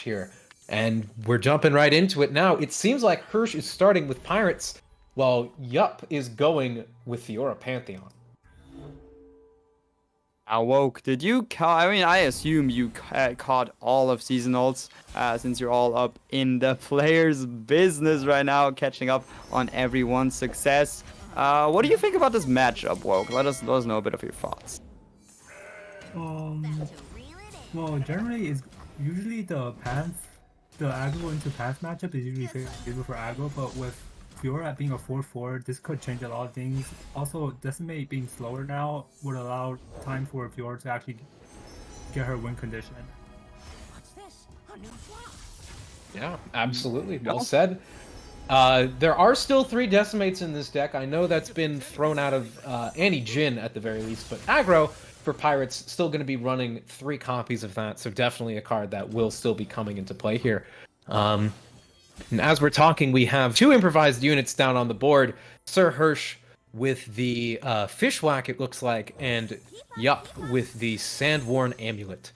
here. And we're jumping right into it now. It seems like Hersh is starting with Pirates, while Yup is going with Fiora Pantheon. Woke, did you I mean, I assume you caught all of seasonals, since you're all up in the players' business right now, catching up on everyone's success. What do you think about this matchup, Woke? Let us know a bit of your thoughts. Well, generally, it's usually the aggro into path matchup is usually favorable for aggro, but with Fiora being a 4-4, this could change a lot of things. Also, Decimate being slower now would allow time for Fiora to actually get her win condition. What's this? A new flop. Yeah, absolutely. Well said. There are still 3 Decimates in this deck. I know that's been thrown out of Anti-Jin at the very least, but aggro for Pirates still going to be running 3 copies of that, so definitely a card that will still be coming into play here. And as we're talking, we have 2 improvised units down on the board. Sir Hersh with the Fishwhack, it looks like, and Yup with the Sandworn Amulet.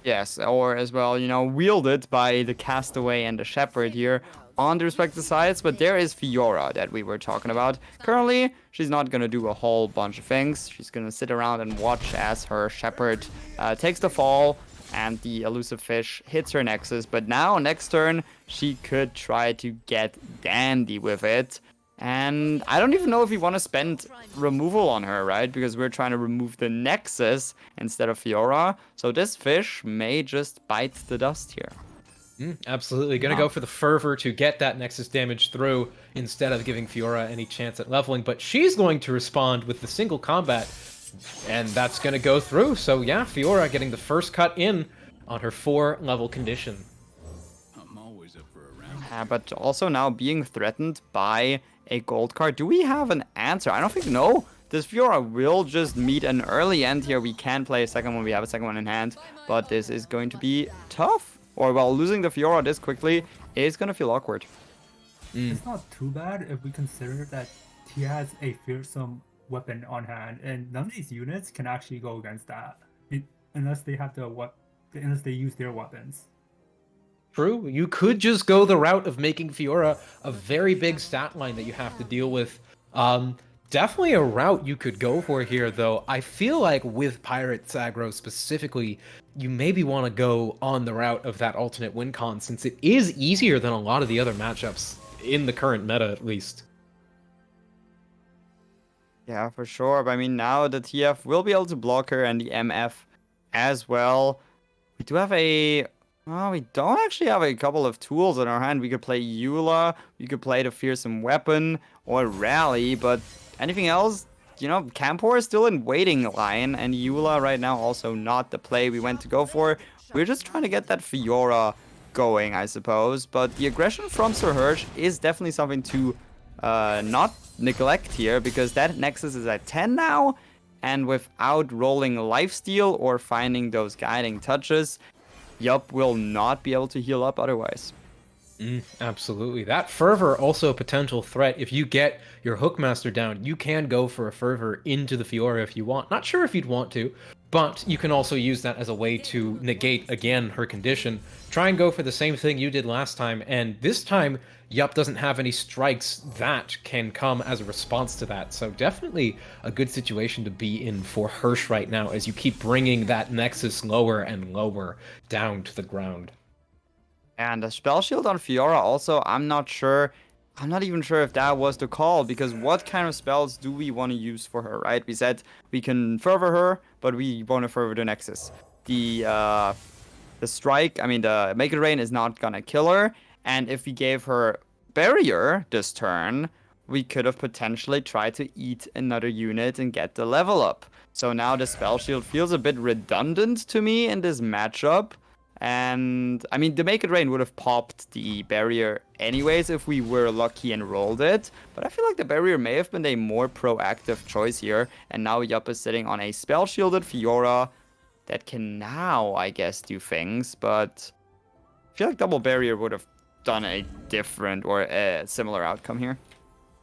Yes, or as well, wielded by the Castaway and the Shepherd here on the respective sides, but there is Fiora that we were talking about. Currently, she's not going to do a whole bunch of things. She's going to sit around and watch as her Shepherd takes the fall and the elusive fish hits her Nexus, but now, next turn, she could try to get dandy with it. And I don't even know if we want to spend removal on her, right? Because we're trying to remove the Nexus instead of Fiora. So this fish may just bite the dust here. Absolutely. Gonna go for the Fervor to get that Nexus damage through instead of giving Fiora any chance at leveling. But she's going to respond with the single combat, and that's gonna go through. So yeah, Fiora getting the first cut in on her 4-level condition. I'm always up for a round. But also now being threatened by a gold card. Do we have an answer? I don't think no. This Fiora will just meet an early end here. We can play a second one. We have a second one in hand, but this is going to be tough. Or, well, losing the Fiora this quickly is going to feel awkward. It's not too bad if we consider that he has a fearsome weapon on hand, and none of these units can actually go against that unless they have unless they use their weapons. True. You could just go the route of making Fiora a very big stat line that you have to deal with. Definitely a route you could go for here, though. I feel like with Pirates aggro specifically, you maybe want to go on the route of that alternate win con, since it is easier than a lot of the other matchups in the current meta, at least. Yeah, for sure. But I mean, now the TF will be able to block her and the MF as well. We do have well, we don't actually have a couple of tools in our hand. We could play Eula, we could play the Fearsome Weapon, or Rally, but anything else? Campor is still in waiting line, and Eula right now also not the play we went to go for. We're just trying to get that Fiora going, I suppose. But the aggression from Sir Hersh is definitely something to not neglect here, because that Nexus is at 10 now, and without rolling lifesteal or finding those guiding touches, Yup will not be able to heal up otherwise. Absolutely. That Fervor also a potential threat. If you get your Hookmaster down, you can go for a Fervor into the Fiora if you want. Not sure if you'd want to, but you can also use that as a way to negate, again, her condition. Try and go for the same thing you did last time, and this time, Yup doesn't have any strikes that can come as a response to that. So definitely a good situation to be in for Hersh right now as you keep bringing that Nexus lower and lower down to the ground. And the Spell Shield on Fiora also, I'm not even sure if that was the call, because what kind of spells do we want to use for her, right? We said we can Fervor her, but we want to Fervor the Nexus. The Strike, the Make It Rain is not gonna kill her, and if we gave her Barrier this turn, we could have potentially tried to eat another unit and get the level up. So now the Spell Shield feels a bit redundant to me in this matchup. And, the Make It Rain would have popped the Barrier anyways if we were lucky and rolled it. But I feel like the Barrier may have been a more proactive choice here. And now Yup is sitting on a Spell Shielded Fiora that can now, I guess, do things. But I feel like Double Barrier would have done a different or a similar outcome here.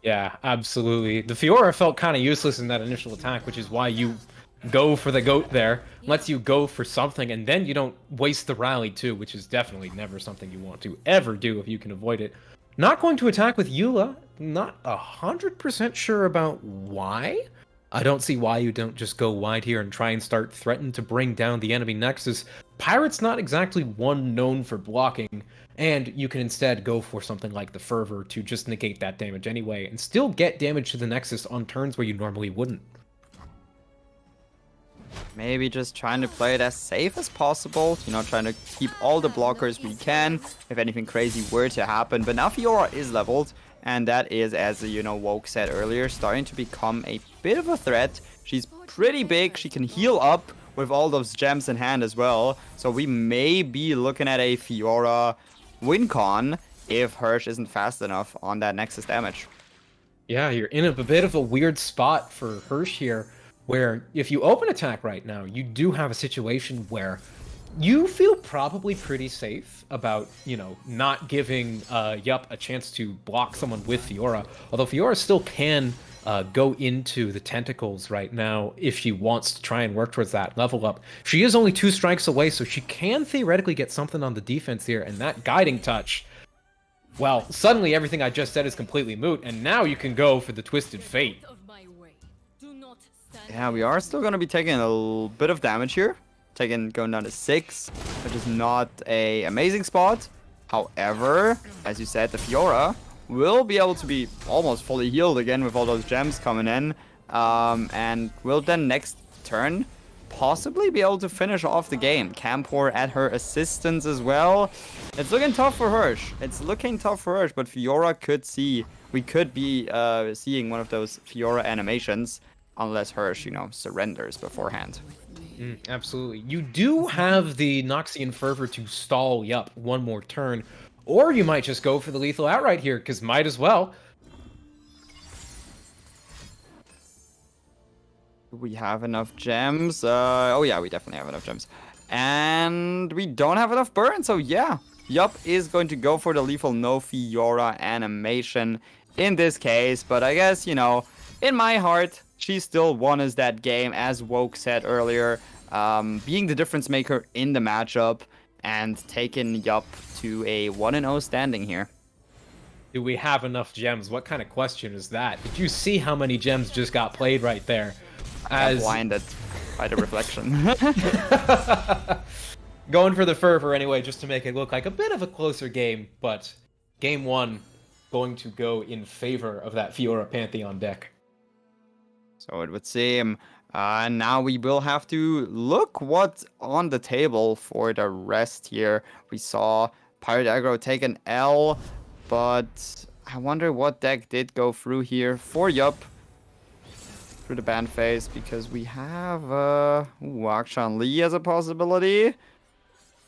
Yeah, absolutely. The Fiora felt kind of useless in that initial attack, which is why you go for the goat there, lets you go for something, and then you don't waste the rally too, which is definitely never something you want to ever do if you can avoid it. Not going to attack with Eula. Not 100% sure about why. I don't see why you don't just go wide here and try and start threatening to bring down the enemy Nexus. Pirate's not exactly one known for blocking, and you can instead go for something like the Fervor to just negate that damage anyway, and still get damage to the Nexus on turns where you normally wouldn't. Maybe just trying to play it as safe as possible, you know, trying to keep all the blockers we can if anything crazy were to happen. But now Fiora is leveled, and that is, as you know, Woke said earlier, starting to become a bit of a threat. She's pretty big, she can heal up with all those gems in hand as well, so we may be looking at a Fiora win con if Hersh isn't fast enough on that Nexus damage. Yeah, you're in a bit of a weird spot for Hersh here, where if you open attack right now, you do have a situation where you feel probably pretty safe about, you know, not giving YUP a chance to block someone with Fiora. Although Fiora still can go into the tentacles right now if she wants to try and work towards that level up. She is only 2 strikes away, so she can theoretically get something on the defense here, and that guiding touch, well, suddenly everything I just said is completely moot, and now you can go for the Twisted Fate. Yeah, we are still going to be taking a little bit of damage here. Going down to 6, which is not a amazing spot. However, as you said, the Fiora will be able to be almost fully healed again with all those gems coming in. And will then next turn possibly be able to finish off the game. Campor at her assistance as well. It's looking tough for Hersh. But Fiora could see, we could be seeing one of those Fiora animations. Unless Hersh, you know, surrenders beforehand. Absolutely. You do have the Noxian Fervor to stall YUP one more turn, or you might just go for the lethal outright here, because might as well. We have enough gems. Oh yeah, we definitely have enough gems. And we don't have enough burn, so yeah. YUP is going to go for the lethal no Fiora animation in this case, but I guess, you know, in my heart, she still won us that game, as Woke said earlier, being the difference maker in the matchup and taking YUP to a 1-0 standing here. Do we have enough gems? What kind of question is that? Did you see how many gems just got played right there? I'm blinded by the reflection. Going for the Fervor anyway, just to make it look like a bit of a closer game, but game 1 going to go in favor of that Fiora Pantheon deck. So it would seem. Now we will have to look what's on the table for the rest here. We saw Pirate Aggro take an L, but I wonder what deck did go through here for YUP through the ban phase, because we have Akshan Lee as a possibility.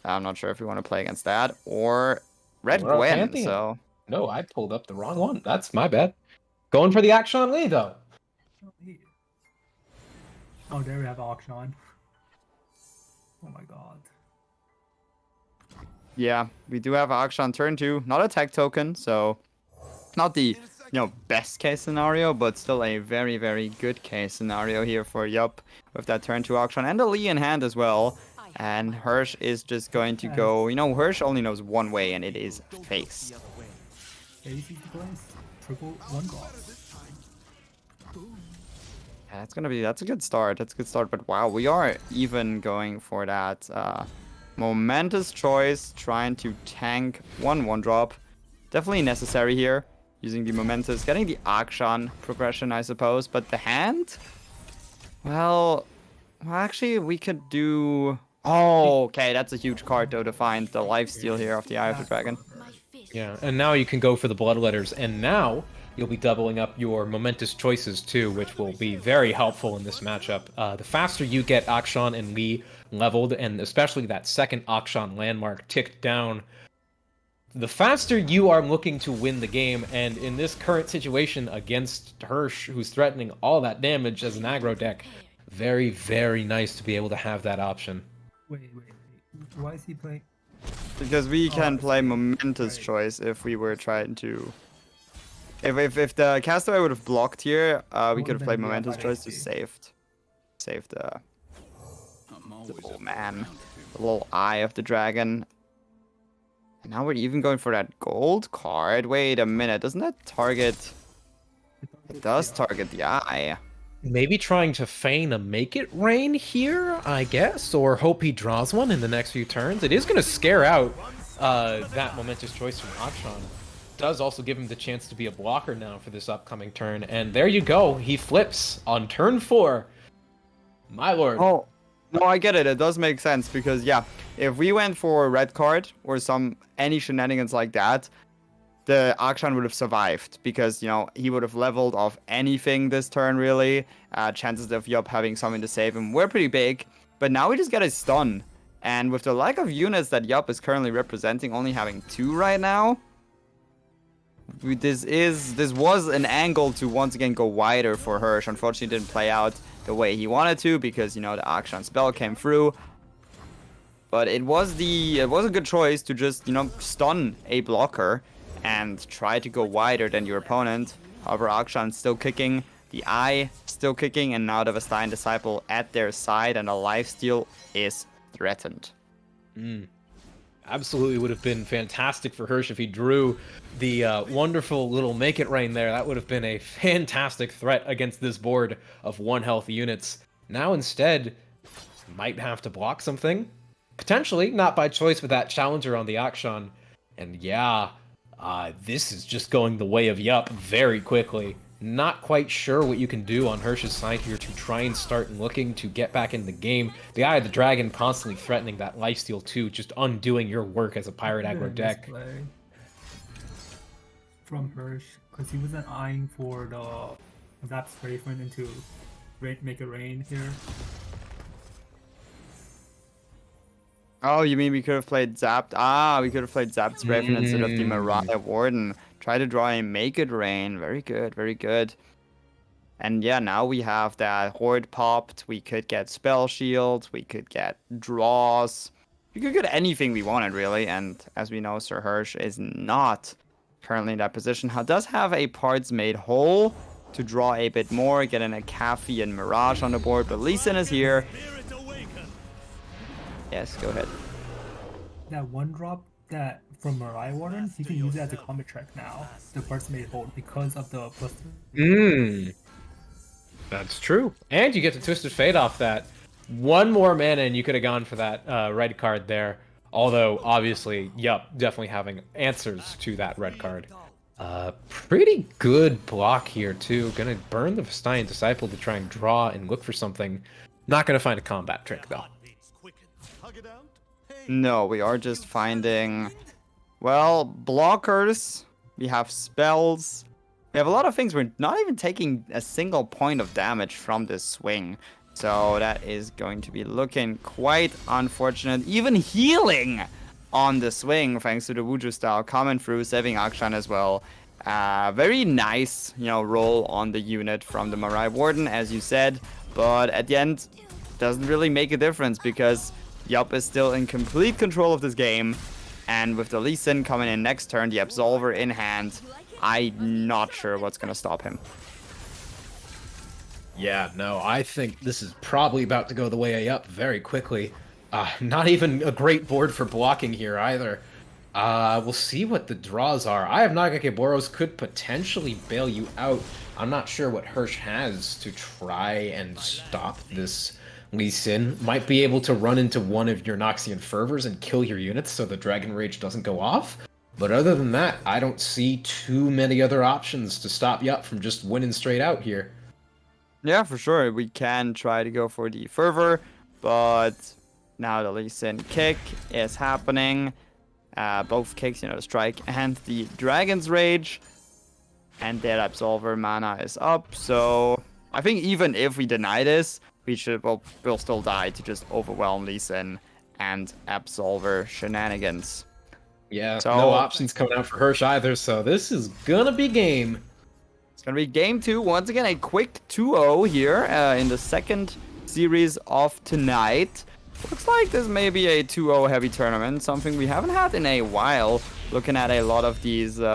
I'm not sure if we want to play against that, or Red Gwen. So no, I pulled up the wrong one. That's my bad. Going for the Akshan Lee though. Oh, there we have Akshan. Oh my god. Yeah, we do have Akshan turn 2. Not a tech token, so not the, you know, best case scenario, but still a very, very good case scenario here for YUP with that turn 2 Akshan and a Lee in hand as well. And Hersh is just going to go, you know, Hersh only knows one way, and it is face. Triple 1 block. Yeah, that's a good start. But wow, we are even going for that momentous choice, trying to tank 1/1 drop. Definitely necessary here, using the momentous, getting the Akshan progression, I suppose. But the hand, well, actually we could do. Oh, okay, that's a huge card though to find the lifesteal here of the Eye of the Dragon. Yeah, and now you can go for the Bloodletters, and now you'll be doubling up your momentous choices too, which will be very helpful in this matchup. The faster you get Akshan and Lee leveled, and especially that second Akshan landmark ticked down, the faster you are looking to win the game. And in this current situation against Hersh, who's threatening all that damage as an aggro deck, very, very nice to be able to have that option. Wait. Why is he playing? Because we can play momentous choice if we were trying to. If the Castaway would have blocked here, we could have played momentous choice to saved. Save the I'm always up oh for a man, round or two. the little eye of the dragon. And now we're even going for that gold card. Wait a minute, doesn't that target? It does target the eye. Maybe trying to feign a make it rain here, I guess, or hope he draws one in the next few turns. It is going to scare out that momentous choice from Akshan. Does also give him the chance to be a blocker now for this upcoming turn. And there you go, he flips on turn 4. My lord. Oh, no, I get it. It does make sense because, yeah, if we went for a red card or any shenanigans like that, the Akshan would have survived because, you know, he would have leveled off anything this turn, really. Chances of Yup having something to save him were pretty big, but now we just get a stun. And with the lack of units that Yup is currently representing, only having 2 right now, this was an angle to once again go wider for Hersh. Unfortunately, it didn't play out the way he wanted to because, you know, the Akshan spell came through. But it was a good choice to just, you know, stun a blocker and try to go wider than your opponent. However, Akshan still kicking, the eye still kicking, and now the Vastine Disciple at their side, and a lifesteal is threatened. Absolutely would have been fantastic for Hersh if he drew the wonderful little make it rain there. That would have been a fantastic threat against this board of 1 health units. Now instead, might have to block something. Potentially, not by choice with that challenger on the Akshan. And yeah, this is just going the way of Yup very quickly. Not quite sure what you can do on Hersh's side here to try and start looking to get back in the game. The Eye of the Dragon constantly threatening that lifesteal too, just undoing your work as a pirate aggro deck. From Hersh, because he wasn't eyeing for the Zap Strafing into make it rain here. Oh, you mean we could have played Zapped? Ah, we could have played Zapped Strafen instead of the Mariah Warden. Try to draw a Make It Rain. Very good, very good. And yeah, now we have that Horde popped. We could get Spell Shields. We could get draws. We could get anything we wanted, really. And as we know, Sir Hersh is not currently in that position. He does have a Parts Made Whole to draw a bit more, getting a Kafi and Mirage on the board. But Lee Sin is here. Yes, go ahead. That 1-drop that from Mariah Warden, you can use it as a combat track now. The Parts Made Whole because of the +3. That's true. And you get the Twisted Fate off that. 1 more mana and you could have gone for that red card there. Although, obviously, Yup, definitely having answers to that red card. Pretty good block here, too. Gonna burn the Vastine Disciple to try and draw and look for something. Not gonna find a combat trick, though. No, we are just finding, well, blockers. We have spells. We have a lot of things. We're not even taking a single point of damage from this swing. So that is going to be looking quite unfortunate. Even healing on the swing, thanks to the Wuju style coming through, saving Akshan as well. Very nice, you know, roll on the unit from the Mariah Warden, as you said. But at the end, doesn't really make a difference because Yup is still in complete control of this game. And with the Lee Sin coming in next turn, the Absolver in hand, I'm not sure what's going to stop him. Yeah, no, I think this is probably about to go the way of Yup very quickly. Not even a great board for blocking here either. We'll see what the draws are. I have Nagake Boros could potentially bail you out. I'm not sure what Hersh has to try and stop this Lee Sin. Might be able to run into one of your Noxian Fervors and kill your units so the Dragon Rage doesn't go off. But other than that, I don't see too many other options to stop Yup from just winning straight out here. Yeah, for sure. We can try to go for the Fervor, but now the Lee Sin kick is happening. Both kicks, you know, the Strike and the Dragon's Rage. And their Absolver mana is up, so I think even if we deny this, we'll still die to just overwhelm Lee Sin and Absolver shenanigans. Yeah, so, no options coming out for Hersh either, so this is gonna be game. It's gonna be game 2. Once again, a quick 2-0 here in the second series of tonight. Looks like this may be a 2-0 heavy tournament, something we haven't had in a while, looking at a lot of these